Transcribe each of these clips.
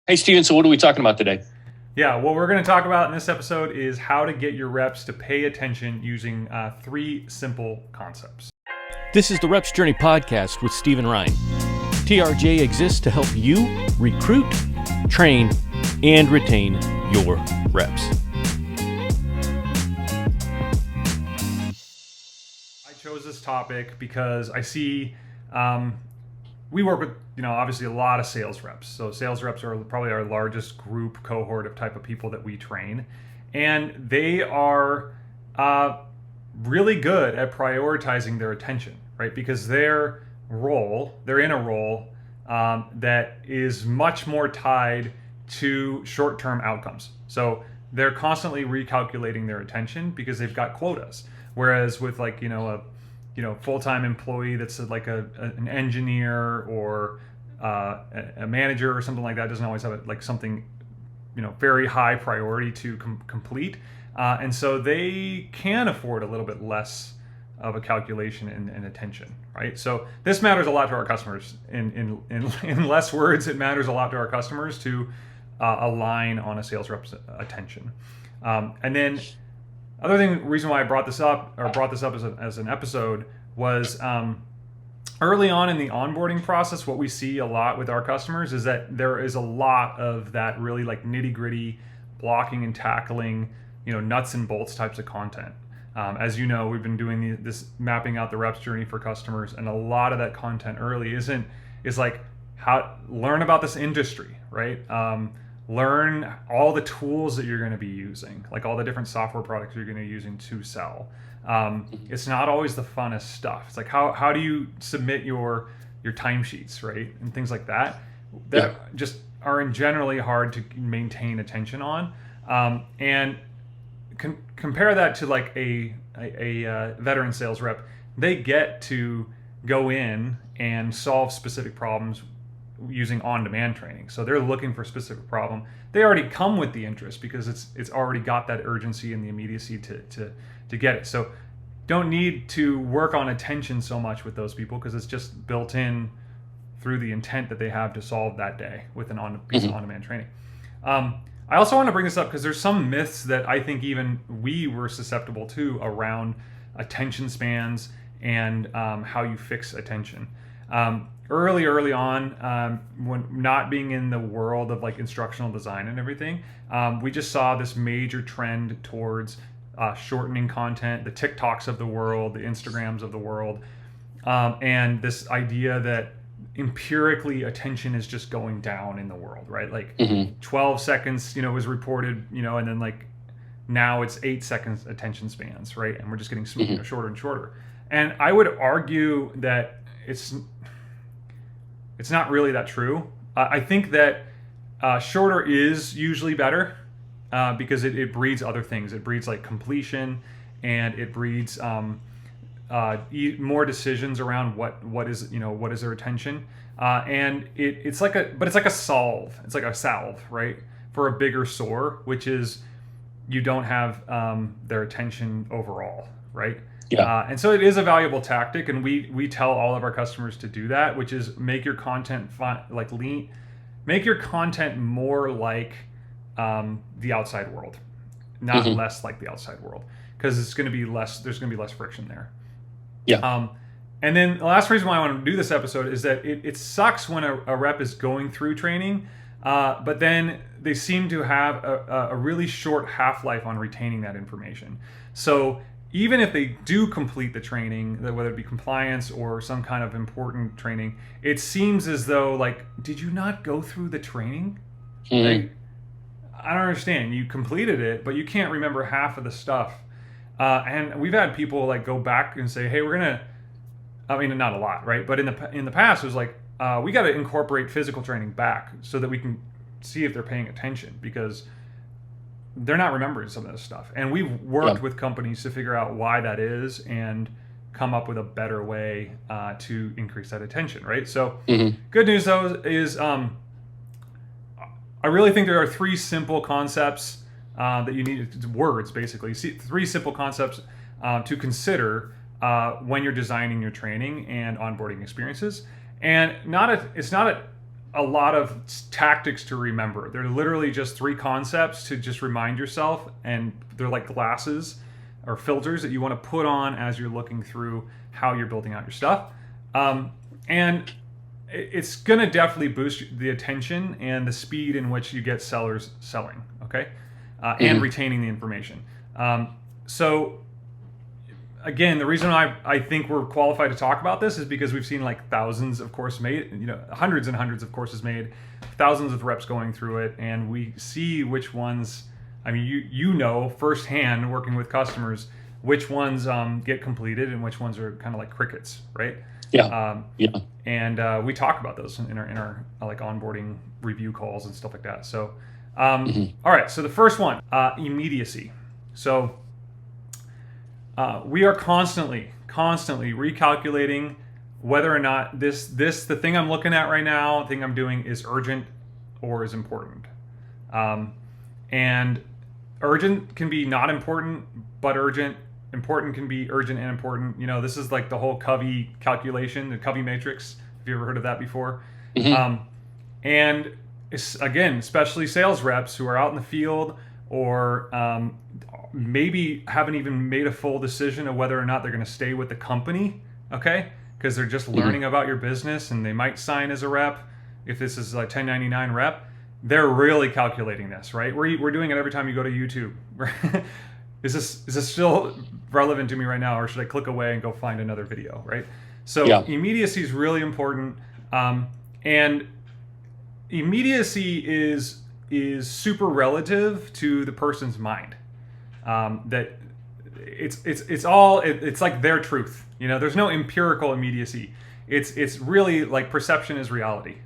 Hey, Steven, so what are we talking about today? Yeah, what we're going to talk about in this episode is how to get your reps to pay attention using three simple concepts. This is the Reps Journey podcast with Stephen Ryan. TRJ exists to help you recruit, train, and retain your reps. I chose this topic because I see we work with, obviously a lot of sales reps. So sales reps are probably our largest group cohort of type of people that we train. And they are really good at prioritizing their attention, right? Because they're in a role that is much more tied to short-term outcomes. So they're constantly recalculating their attention because they've got quotas. Whereas with a full-time employee that's like an engineer or a manager or something like that doesn't always have something very high priority to complete, and so they can afford a little bit less of a calculation and attention, right? So this matters a lot to our customers. In less words, it matters a lot to our customers to align on a sales rep's attention. And then reason why I brought this up as an episode was early on in the onboarding process. What we see a lot with our customers is that there is a lot of that really like nitty gritty blocking and tackling, nuts and bolts types of content. As you know, we've been doing this mapping out the reps journey for customers, and a lot of that content early is like how learn about this industry, right? Learn all the tools that you're going to be using, like all the different software products you're going to be using to sell. It's not always the funnest stuff. It's like how do you submit your timesheets, right, and things like that just are generally hard to maintain attention on. And compare that to like a veteran sales rep. They get to go in and solve specific problems using on-demand training. So they're looking for a specific problem. They already come with the interest because it's already got that urgency and the immediacy to get it. So don't need to work on attention so much with those people because it's just built in through the intent that they have to solve that day with an piece of on-demand training. I also want to bring this up because there's some myths that I think even we were susceptible to around attention spans and how you fix attention. Early on, when not being in the world of like instructional design and everything, we just saw this major trend towards shortening content, the TikToks of the world, the Instagrams of the world, and this idea that empirically attention is just going down in the world, right? Like 12 seconds, was reported, and then like now it's 8 seconds attention spans, right? And we're just getting shorter and shorter. And I would argue that it's not really that true. I think that shorter is usually better because it breeds other things. It breeds like completion, and it breeds more decisions around what is their attention. And it's like a salve. It's like a salve, right, for a bigger sore, which is you don't have their attention overall, right? Yeah. And so it is a valuable tactic, and we tell all of our customers to do that, which is make your content make your content more like the outside world, not less like the outside world, because there's going to be less friction there. Yeah. And then the last reason why I want to do this episode is that it sucks when a rep is going through training, but then they seem to have a really short half-life on retaining that information. So even if they do complete the training, whether it be compliance or some kind of important training, it seems as though like, did you not go through the training? Like, I don't understand. You completed it, but you can't remember half of the stuff. And we've had people like go back and say, hey, I mean, not a lot, right? But in the past, it was like, we got to incorporate physical training back so that we can see if they're paying attention, because they're not remembering some of this stuff. And we've worked with companies to figure out why that is and come up with a better way to increase that attention, right? So good news, though, is I really think there are three simple concepts that you need, words basically, three simple concepts to consider when you're designing your training and onboarding experiences. And it's not a lot of tactics to remember. They're literally just 3 concepts to just remind yourself, and they're like glasses or filters that you want to put on as you're looking through how you're building out your stuff. And it's going to definitely boost the attention and the speed in which you get sellers selling, okay? And retaining the information. So again, the reason I think we're qualified to talk about this is because we've seen like thousands of courses made, hundreds and hundreds of courses made, thousands of reps going through it, and we see which ones, I mean, you know firsthand working with customers, which ones get completed and which ones are kind of like crickets, right? Yeah. And we talk about those in our like onboarding review calls and stuff like that. So, all right. So the first one, immediacy. So we are constantly recalculating whether or not the thing I'm looking at right now, the thing I'm doing is urgent or is important. And urgent can be not important, but urgent. Important can be urgent and important. This is like the whole Covey calculation, the Covey matrix. Have you ever heard of that before? And again, especially sales reps who are out in the field or maybe haven't even made a full decision of whether or not they're going to stay with the company, okay? Because they're just learning about your business and they might sign as a rep. If this is like 1099 rep, they're really calculating this, right? We're doing it every time you go to YouTube. Is this still relevant to me right now, or should I click away and go find another video, right? So immediacy is really important, and immediacy is super relative to the person's mind. That it's like their truth. There's no empirical immediacy. It's really like perception is reality.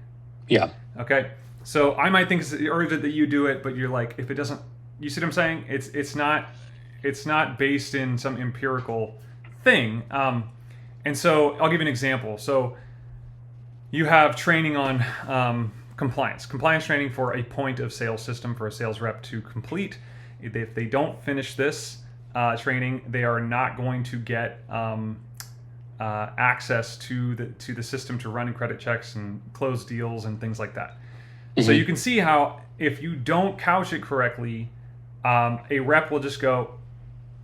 Yeah. Okay. So I might think it's urgent that you do it, but you're like, if it doesn't, you see what I'm saying? It's not based in some empirical thing. And so I'll give you an example. So you have training on compliance training for a point of sale system for a sales rep to complete. If they don't finish this training, they are not going to get access to the system to run credit checks and close deals and things like that. So you can see how if you don't couch it correctly, a rep will just go,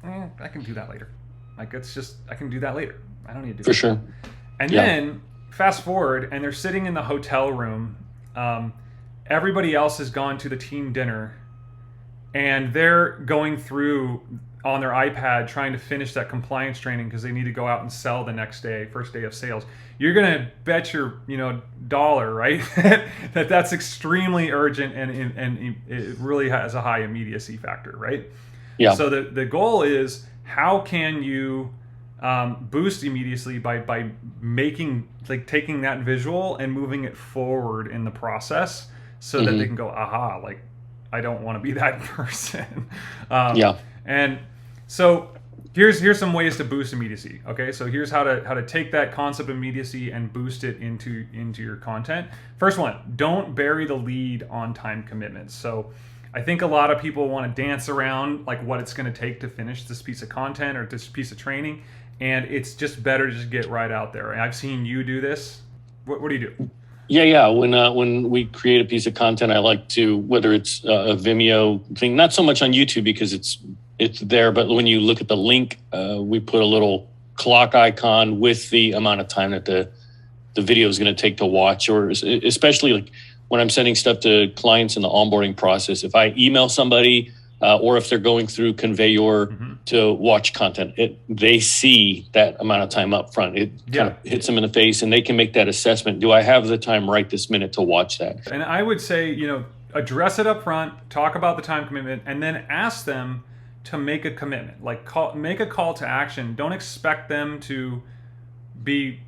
I can do that later. Like I can do that later. I don't need to do for sure. And then fast forward, and they're sitting in the hotel room. Everybody else has gone to the team dinner, and they're going through on their iPad trying to finish that compliance training because they need to go out and sell the next day, first day of sales. You're gonna bet your dollar, right, that's extremely urgent and it really has a high immediacy factor, right? Yeah. So the goal is, how can you boost immediacy by making, like, taking that visual and moving it forward in the process so that they can go, aha, like, I don't want to be that person. And so here's some ways to boost immediacy. Okay, so here's how to take that concept of immediacy and boost it into your content. First one, don't bury the lead on time commitments. So I think a lot of people want to dance around like what it's going to take to finish this piece of content or this piece of training, and it's just better to just get right out there. And I've seen you do this. What do you do? Yeah. When we create a piece of content, I like to, whether it's a Vimeo thing, not so much on YouTube because it's there, but when you look at the link, we put a little clock icon with the amount of time that the video is going to take to watch, or especially like when I'm sending stuff to clients in the onboarding process. If I email somebody or if they're going through Conveyor to watch content, they see that amount of time up front. It kind of hits them in the face, and they can make that assessment. Do I have the time right this minute to watch that? And I would say, address it up front, talk about the time commitment, and then ask them to make a commitment. Like make a call to action. Don't expect them to be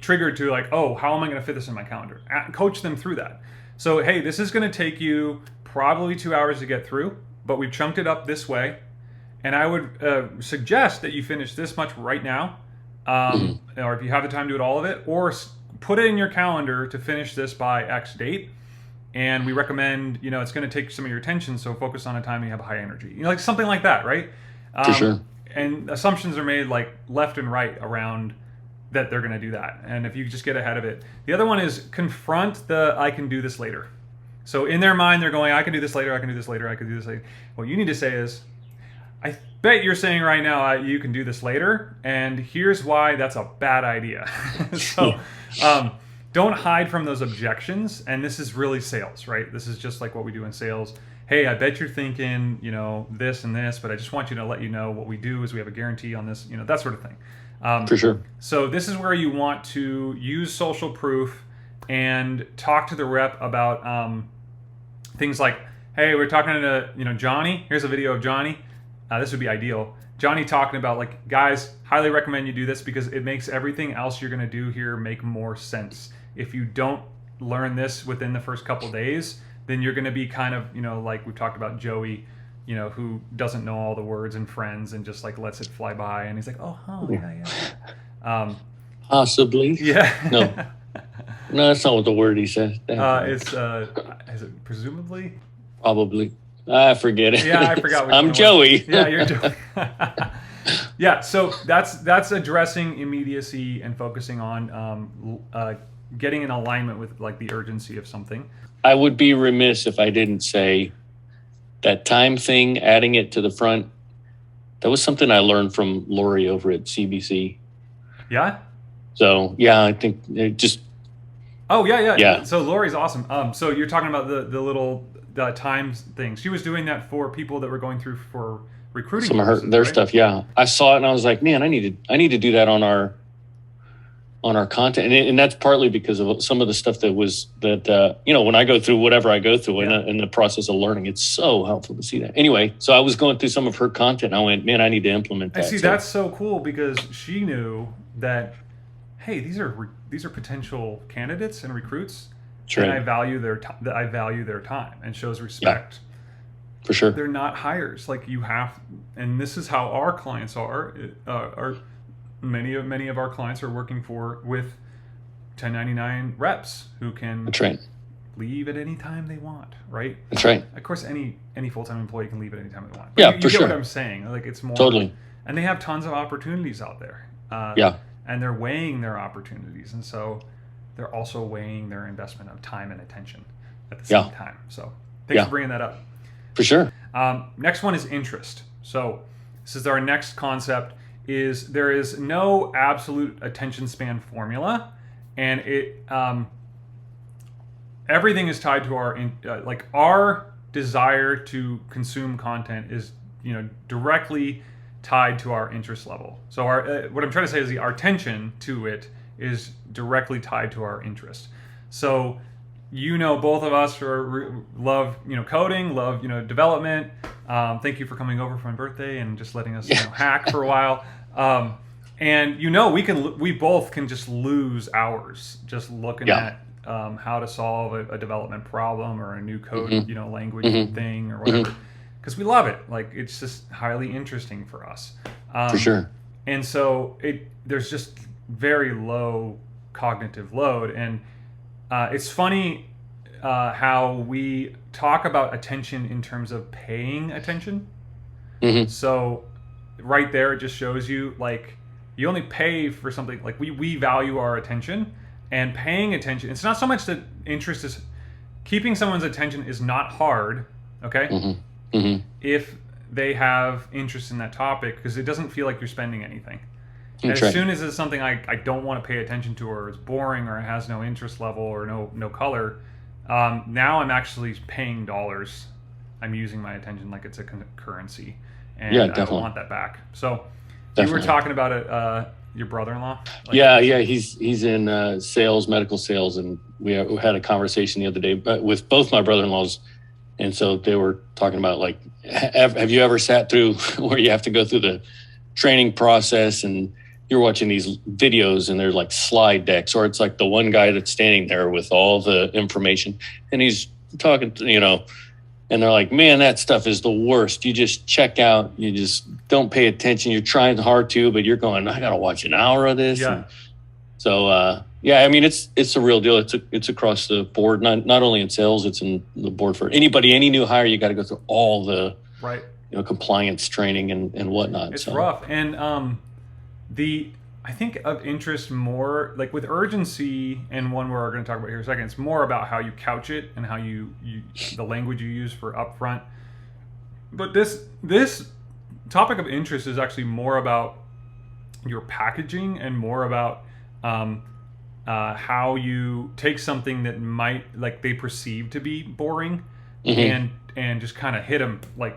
triggered to like, oh, how am I going to fit this in my calendar? Coach them through that. So, hey, this is going to take you probably 2 hours to get through, but we've chunked it up this way. And I would suggest that you finish this much right now, or if you have the time, do it all of it, or put it in your calendar to finish this by X date. And we recommend, it's going to take some of your attention, so focus on a time you have high energy. Like something like that, right? For sure. And assumptions are made like left and right around that they're going to do that. And if you just get ahead of it. The other one is confront the I can do this later. So in their mind, they're going, I can do this later, I can do this later, I can do this later. What you need to say is, I bet you're saying right now, you can do this later, and here's why that's a bad idea. So don't hide from those objections. And this is really sales, right? This is just like what we do in sales. Hey, I bet you're thinking, this and this, but I just want you to let you know what we do is we have a guarantee on this, that sort of thing. For sure. So this is where you want to use social proof and talk to the rep about things like, hey, we're talking to Johnny. Here's a video of Johnny. This would be ideal. Johnny talking about like, guys, highly recommend you do this because it makes everything else you're going to do here make more sense. If you don't learn this within the first couple days, then you're going to be kind of, like we talked about Joey, who doesn't know all the words and friends and just like lets it fly by. And he's like, yeah. Possibly. Yeah. No, that's not what the word he said. Is it presumably? Probably. I forget it. Yeah, I forgot. I'm Joey. Yeah, you're Joey. Yeah, so that's addressing immediacy and focusing on getting in alignment with like the urgency of something. I would be remiss if I didn't say that time thing, adding it to the front. That was something I learned from Lori over at CBC. Yeah. So yeah, I think it just. Oh yeah. So Lori's awesome. So you're talking about the little times thing. She was doing that for people that were going through for recruiting. Some of their stuff. Yeah, I saw it and I was like, man, I need to do that on our content, and that's partly because of some of the stuff that when I go through whatever I go through in the process of learning, it's so helpful to see that. Anyway, so I was going through some of her content, and I went, man, I need to implement that. I see, that's so cool because she knew that, hey, these are potential candidates and recruits, right. And I value their time and shows respect. Yeah, for sure, they're not hires like you have, and this is how our clients are. Many of our clients are working with 1099 reps who can that's right. leave at any time they want, right? That's right. Of course, any full-time employee can leave at any time they want. But yeah, you for get sure. what I'm saying? Like it's more totally. And they have tons of opportunities out there. And they're weighing their opportunities, and so they're also weighing their investment of time and attention at the same time. So thanks for bringing that up. For sure. Next one is interest. So this is our next concept. There is no absolute attention span formula, and everything is tied to our desire to consume content is directly tied to our interest level. So what I'm trying to say is our attention to it is directly tied to our interest. So both of us love coding, love development. Thank you for coming over for my birthday and just letting us hack for a while. And we both can just lose hours just looking at how to solve a development problem or a new code language thing or whatever, because we love it. Like it's just highly interesting for us. For sure. And so there's just very low cognitive load, and it's funny how we talk about attention in terms of paying attention. So right there, it just shows you like you only pay for something. Like we value our attention, and paying attention. It's not so much that interest is keeping someone's attention is not hard. Okay, if they have interest in that topic, because it doesn't feel like you're spending anything. And as soon as it's something I don't want to pay attention to, or it's boring, or it has no interest level, or no color, now I'm actually paying dollars. I'm using my attention like it's a currency, and I don't want that back. So you were talking about your brother-in-law? He's in sales, medical sales, and we had a conversation the other day with both my brother-in-laws, and so they were talking about like, have you ever sat through where you have to go through the training process and you're watching these videos and they're like slide decks, or it's like the one guy that's standing there with all the information and he's talking, and they're like, man, that stuff is the worst. You just check out, you just don't pay attention. You're trying hard to, but you're going, I got to watch an hour of this. Yeah. And so, I mean, it's a real deal. It's across the board, not only in sales, it's in the board for anybody, any new hire, you got to go through all the, compliance training and whatnot. It's rough. And I think of interest more like with urgency, and one we're going to talk about here in a second. It's more about how you couch it and how you the language you use for upfront. But this topic of interest is actually more about your packaging and more about how you take something that might like they perceive to be boring and just kind of hit them like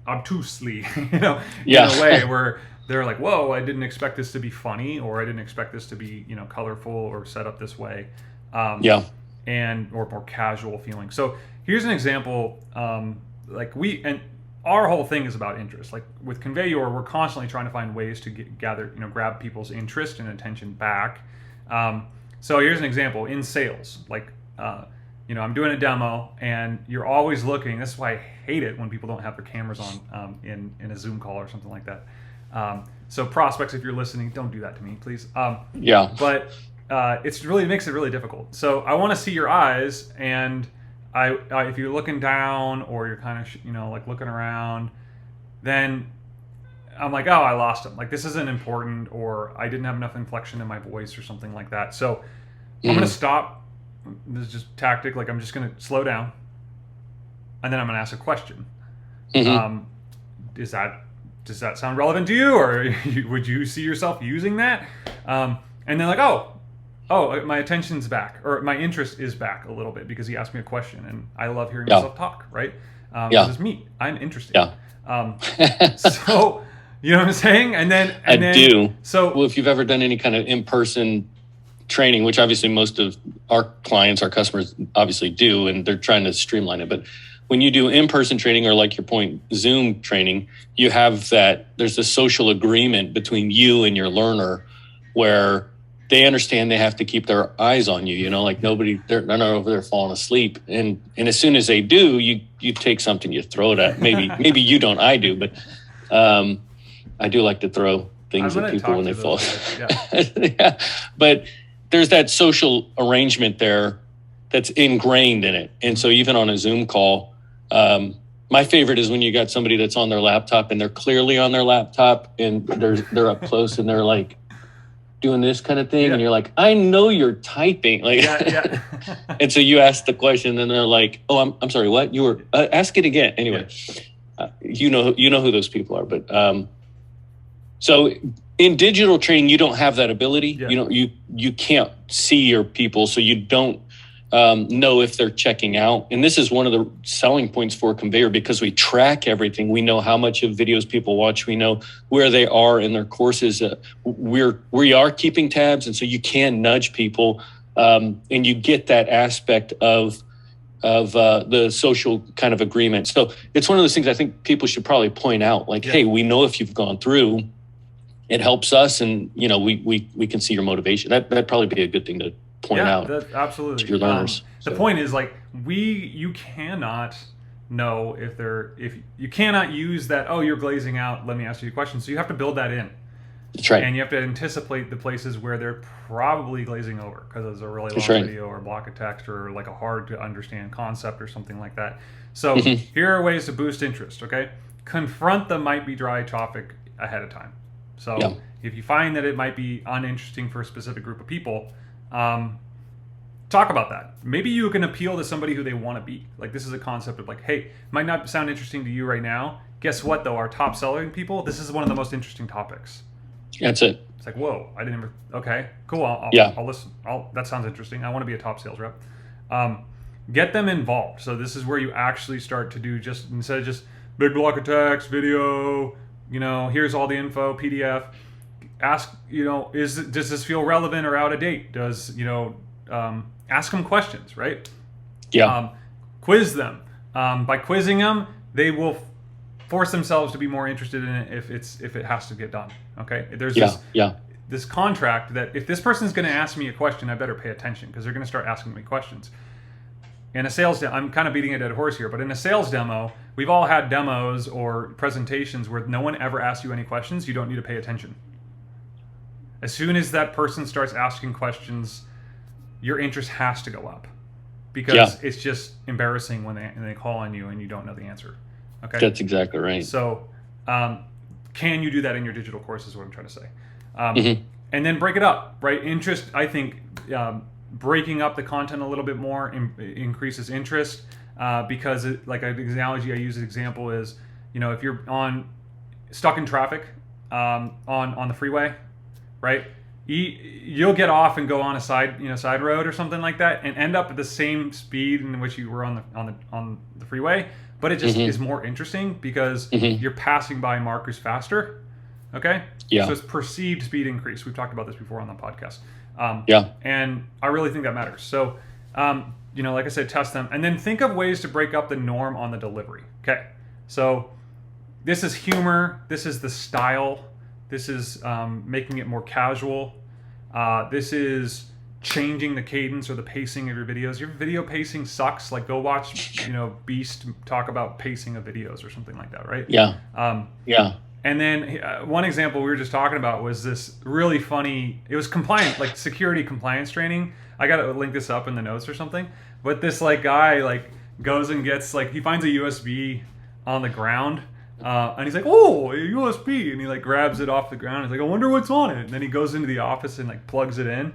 obtusely, in a way where they're like, whoa, I didn't expect this to be funny, or I didn't expect this to be, colorful or set up this way. And or more casual feeling. So here's an example. Our whole thing is about interest. Like with Conveyor, we're constantly trying to find ways to grab people's interest and attention back. So here's an example in sales. Like, I'm doing a demo, and you're always looking. This is why I hate it when people don't have their cameras on in a Zoom call or something like that. So prospects, if you're listening, don't do that to me, please. But it makes it really difficult. So I want to see your eyes, and if you're looking down or you're kind of like looking around, then I'm like, oh, I lost him. Like this isn't important, or I didn't have enough inflection in my voice or something like that. So I'm gonna stop. This is just tactic. Like I'm just gonna slow down, and then I'm gonna ask a question. Does that sound relevant to you, or would you see yourself using that? And then like, oh, my attention's back, or my interest is back a little bit because he asked me a question, and I love hearing myself talk, right? This is me. I'm interested. So, you know what I'm saying? And then I do. So, well, if you've ever done any kind of in-person training, which obviously most of our clients, our customers obviously do, and they're trying to streamline it. But when you do in-person training, or like your point, Zoom training, you have there's a social agreement between you and your learner where they understand they have to keep their eyes on you, like they're not over there falling asleep. And as soon as they do, you take something, you throw it at, maybe you don't, I do, but I do like to throw things at people when they fall asleep. But there's that social arrangement there that's ingrained in it. And so even on a Zoom call, my favorite is when you got somebody that's on their laptop and they're clearly on their laptop and they're up close and they're like doing this kind of thing. And you're like, I know you're typing. And so you ask the question and they're like, oh, I'm sorry, what? You were, ask it again. Anyway, you know who those people are. But so in digital training, you don't have that ability. You can't see your people, so you don't know if they're checking out. And this is one of the selling points for Conveyor, because we track everything. We know how much of videos people watch. We know where they are in their courses. We are keeping tabs, and so you can nudge people, and you get that aspect of the social kind of agreement. So it's one of those things I think people should probably point out, like, hey, we know if you've gone through. It helps us, and we can see your motivation. That'd probably be a good thing to point out. Absolutely. To your learners. The point is, like, you cannot know if you cannot use that. Oh, you're glazing out. Let me ask you a question. So you have to build that in. That's right. And you have to anticipate the places where they're probably glazing over because it's a really long video or a block of text or like a hard to understand concept or something like that. So here are ways to boost interest. Okay, confront the might be dry topic ahead of time. So if you find that it might be uninteresting for a specific group of people, talk about that. Maybe you can appeal to somebody who they want to be. Like this is a concept of like, hey, might not sound interesting to you right now. Guess what though? Our top selling people, this is one of the most interesting topics. That's it. It's like, whoa, I didn't ever, okay, cool. I'll listen. That sounds interesting. I want to be a top sales rep. Get them involved. So this is where you actually start to do instead of just big block of text, video, here's all the info, PDF. Ask, does this feel relevant or out of date? Does, ask them questions, right? Quiz them. By quizzing them, they will force themselves to be more interested in it if it has to get done. Okay. There's this contract that if this person's going to ask me a question, I better pay attention because they're going to start asking me questions. In a sales I'm kind of beating a dead horse here, but in a sales demo, we've all had demos or presentations where no one ever asks you any questions. You don't need to pay attention. As soon as that person starts asking questions, your interest has to go up because it's just embarrassing when they call on you and you don't know the answer. Okay, that's exactly right. So, can you do that in your digital course? Is what I'm trying to say. And then break it up, right? Interest, I think, breaking up the content a little bit more increases interest, because like an analogy I use as example is, if you're stuck in traffic on the freeway, right? You'll get off and go on a side road or something like that, and end up at the same speed in which you were on the freeway, but it just is more interesting because you're passing by markers faster. Okay. Yeah. So it's perceived speed increase. We've talked about this before on the podcast. And I really think that matters. So, like I said, test them, and then think of ways to break up the norm on the delivery. Okay. So this is humor. This is the style. This is making it more casual. This is changing the cadence or the pacing of your videos. Your video pacing sucks. Like, go watch, Beast talk about pacing of videos or something like that, right? Yeah. And then one example we were just talking about was this really funny, it was like security compliance training. I got to link this up in the notes or something. But this guy goes and gets he finds a USB on the ground. And he's like, oh, a USB. And he grabs it off the ground. He's like, I wonder what's on it. And then he goes into the office and plugs it in.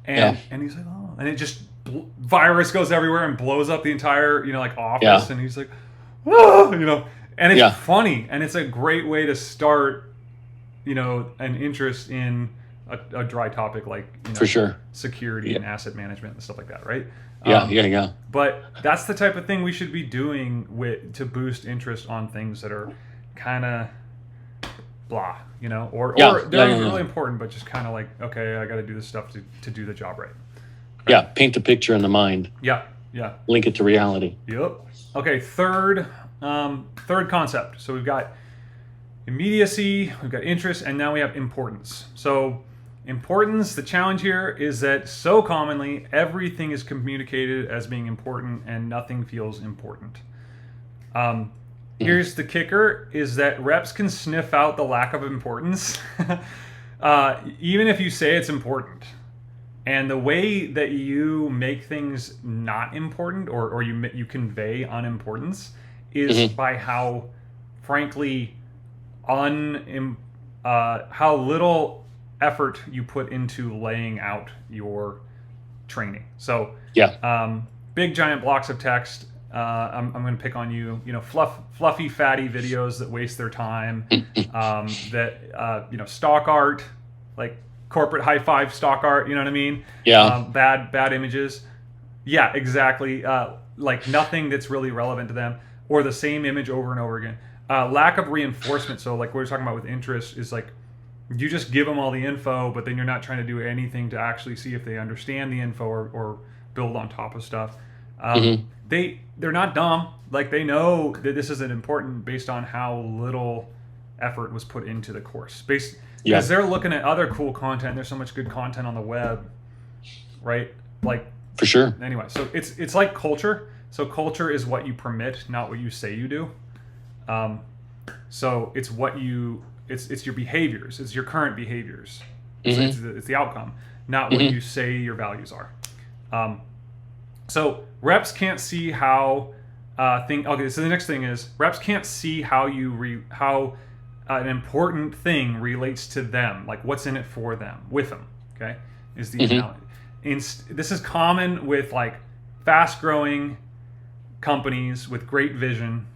And he's like, oh. And it just, virus goes everywhere and blows up the entire, office. Yeah. And he's like, oh, And it's funny, and it's a great way to start, an interest in a dry topic like for sure security and asset management and stuff like that, right? Yeah. But that's the type of thing we should be doing to boost interest on things that are kind of blah, or they're really important, but just kind of okay, I got to do this stuff to do the job right. Yeah, paint the picture in the mind. Yeah. Link it to reality. Yep. Okay, third concept. So we've got immediacy, we've got interest, and now we have importance. So importance, the challenge here is that so commonly everything is communicated as being important and nothing feels important. Here's the kicker, is that reps can sniff out the lack of importance even if you say it's important. And the way that you make things not important or you convey unimportance is by how, frankly, how little effort you put into laying out your training. So, big giant blocks of text. I'm going to pick on you. Fluffy, fatty videos that waste their time. Stock art, corporate high five stock art. You know what I mean? Yeah. Bad images. Yeah, exactly. Nothing that's really relevant to them. Or the same image over and over again. Lack of reinforcement. So what we're talking about with interest is you just give them all the info, but then you're not trying to do anything to actually see if they understand the info or build on top of stuff. They're not dumb. They know that this isn't important based on how little effort was put into the course. Because they're looking at other cool content. There's so much good content on the web, right? For sure. Anyway, so it's like culture. So culture is what you permit, not what you say you do. So it's it's your behaviors. It's your current behaviors. It's the outcome, not what you say your values are. So reps can't see how Okay, so the next thing is reps can't see how an important thing relates to them, what's in it for them, with them. Okay, is the analogy. This is common with fast-growing companies with great vision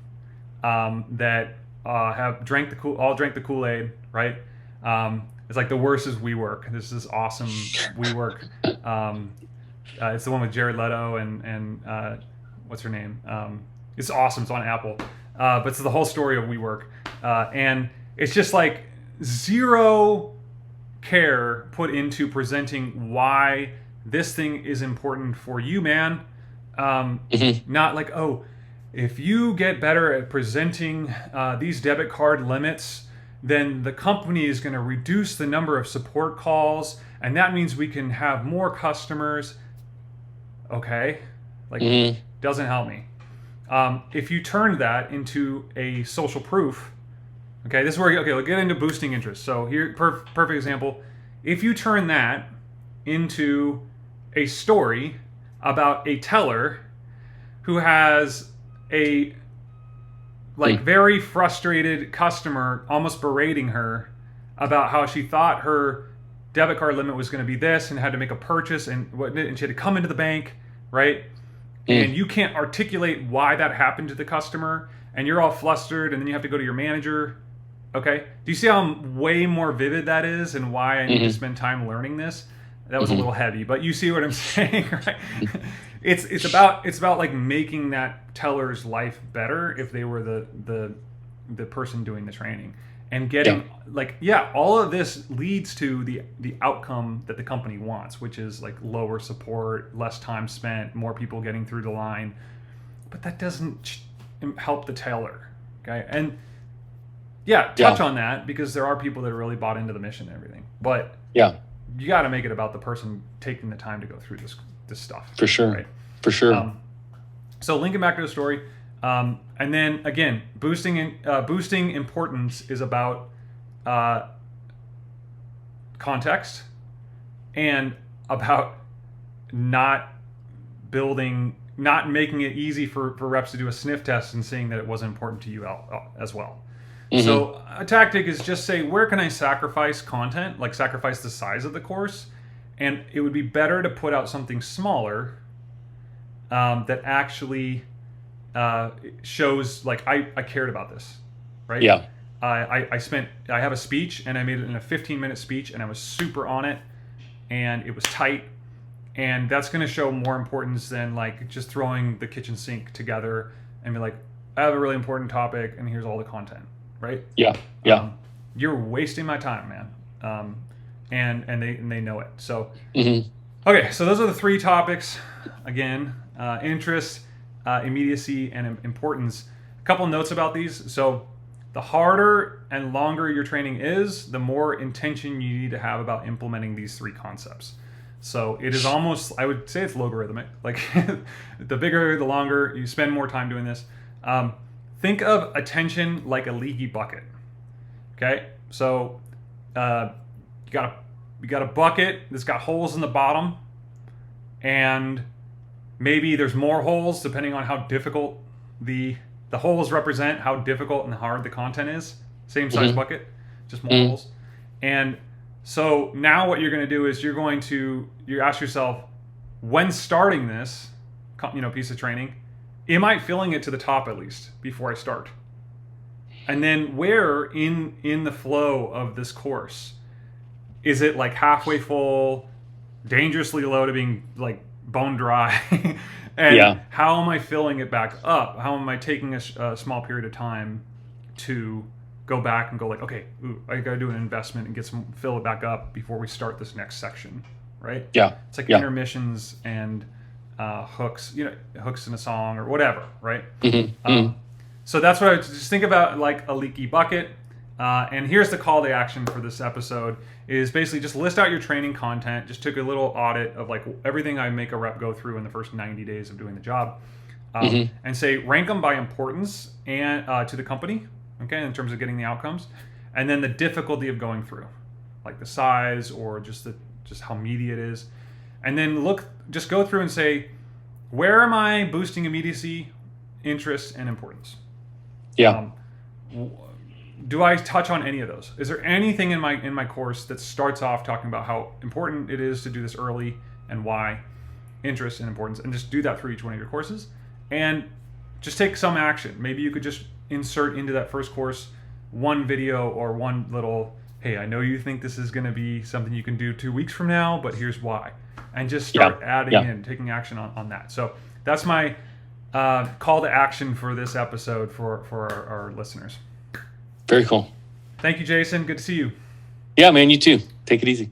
that have drank the Kool-Aid, right? It's the worst is WeWork. This is awesome WeWork. It's the one with Jared Leto and what's her name? It's awesome. It's on Apple. But it's the whole story of WeWork. And it's just zero care put into presenting why this thing is important for you, man. Not oh, if you get better at presenting these debit card limits, then the company is going to reduce the number of support calls, and that means we can have more customers. Okay, doesn't help me. If you turn that into a social proof, okay, this is where we'll get into boosting interest. So here, perfect example. If you turn that into a story about a teller who has a very frustrated customer almost berating her about how she thought her debit card limit was going to be this and had to make a purchase and she had to come into the bank, right? And you can't articulate why that happened to the customer, and you're all flustered, and then you have to go to your manager. Okay, do you see how way more vivid that is, and why I need to spend time learning this? That was a little heavy, but you see what I'm saying, right? It's about like making that teller's life better if they were the person doing the training, and getting all of this leads to the outcome that the company wants, which is like lower support, less time spent, more people getting through the line. But that doesn't help the teller, okay? And touch on that, because there are people that are really bought into the mission and everything. But you got to make it about the person taking the time to go through this stuff. For sure, right? For sure. So linking back to the story. And then again, boosting importance is about context and about not making it easy for reps to do a sniff test and seeing that it wasn't important to you as well. So a tactic is just say, where can I sacrifice content, like sacrifice the size of the course? And it would be better to put out something smaller that actually shows like I cared about this, right? Yeah. I have a speech, and I made it in a 15-minute speech, and I was super on it, and it was tight, and that's going to show more importance than like just throwing the kitchen sink together and be like, I have a really important topic, and here's all the content, right? Yeah. You're wasting my time, man. And they know it. So okay, so those are the 3 topics. Again, interest, immediacy, and importance. A couple notes about these. So the harder and longer your training is, the more intention you need to have about implementing these 3 concepts. So it is almost, I would say it's logarithmic. Like the bigger, the longer, you spend more time doing this. Think of attention like a leaky bucket. Okay, so you got a bucket that's got holes in the bottom, and maybe there's more holes depending on how difficult the holes represent how difficult and hard the content is. Same size bucket, just more holes. And so now what you're going to do is you ask yourself, when starting this piece of training, am I filling it to the top at least before I start? And then where in the flow of this course is it like halfway full, dangerously low to being like bone dry? And how am I filling it back up? How am I taking a small period of time to go back and go like, okay, I got to do an investment and fill it back up before we start this next section, right? Yeah. It's like intermissions and hooks, hooks in a song or whatever, right? So that's what I just think about, like a leaky bucket. And here's the call to action for this episode is basically just list out your training content. Just took a little audit of like everything I make a rep go through in the first 90 days of doing the job, and say rank them by importance and to the company, okay, in terms of getting the outcomes, and then the difficulty of going through, like the size or just how meaty it is, and then just go through and say, where am I boosting immediacy, interest, and importance? Do I touch on any of those? Is there anything in my course that starts off talking about how important it is to do this early and why, interest and importance, and just do that through each one of your courses, and just take some action. Maybe you could just insert into that first course one video or one little, hey, I know you think this is going to be something you can do 2 weeks from now, but here's why, and just start adding in, taking action on that. So that's my call to action for this episode for our listeners. Very cool. Thank you, Jason. Good to see you. Yeah, man, you too. Take it easy.